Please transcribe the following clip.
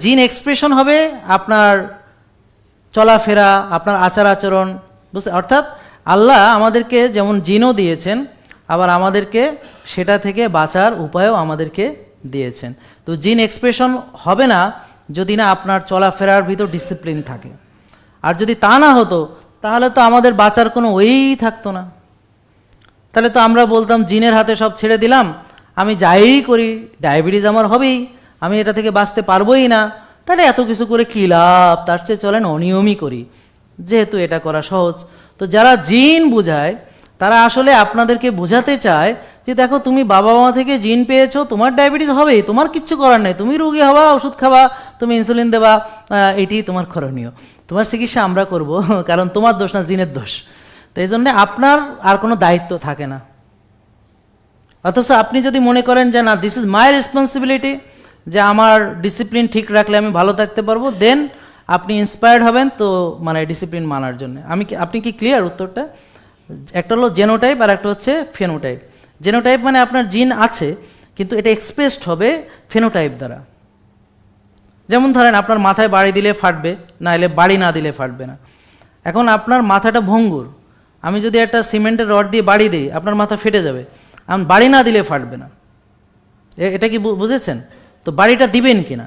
জিন এক্সপ্রেশন হবে আপনার চলাফেরা, আপনার আচার আচরণ, বুঝতে, অর্থাৎ আল্লাহ আমাদেরকে যেমন জিনও দিয়েছেন, আবার আমাদেরকে সেটা থেকে বাঁচার উপায়ও আমাদেরকে দিয়েছেন। তো জিন এক্সপ্রেশন হবে না যদি না আপনার চলাফেরার ভিতর ডিসিপ্লিন থাকে। আর যদি তা না হতো তাহলে তো আমাদের বাঁচার কোনো ওয়েই থাকতো না। তাহলে তো আমরা বলতাম জিনের হাতে সব ছেড়ে দিলাম, আমি যাই করি ডায়াবেটিস আমার হবেই, আমি এটা থেকে বাঁচতে পারবোই না, তাহলে এত কিছু করে কী লাভ, তার চেয়ে চলেন অনিয়মই করি, যেহেতু এটা করা সহজ। তো যারা জিন বোঝায় তারা আসলে আপনাদেরকে বোঝাতে চায় যে দেখো তুমি বাবা মা থেকে জিন পেয়েছো, তোমার ডায়াবেটিস হবেই, তোমার কিচ্ছু করার নেই, তুমি রোগী হবা, ওষুধ খাবা, তুমি ইনসুলিন দেবা, এটি তোমার করণীয়, তোমার চিকিৎসা আমরা করব, কারণ তোমার দোষ না, জিনের দোষ। তো এই জন্যে আপনার আর কোনো দায়িত্ব থাকে না। অথচ আপনি যদি মনে করেন যে না, দিস ইজ মাই রেসপন্সিবিলিটি, যে আমার ডিসিপ্লিন ঠিক রাখলে আমি ভালো থাকতে পারবো, দেন আপনি ইন্সপায়ার্ড হবেন তো মানে ডিসিপ্লিন মানার জন্য। আপনি কি ক্লিয়ার উত্তরটা? একটা হলো জেনোটাইপ আর একটা হচ্ছে ফেনোটাইপ। জেনোটাইপ মানে আপনার জিন আছে কিন্তু এটা এক্সপ্রেসড হবে ফেনোটাইপ দ্বারা। যেমন ধরেন আপনার মাথায় বাড়ি দিলে ফাটবে, না এলে বাড়ি না দিলে ফাটবে না। এখন আপনার মাথাটা ভঙ্গুর, আমি যদি একটা সিমেন্টের রড দিয়ে বাড়ি দিই আপনার মাথা ফেটে যাবে, বাড়ি না দিলে ফাটবে না। এটা কি বুঝেছেন? তো বাড়িটা দিবেন কিনা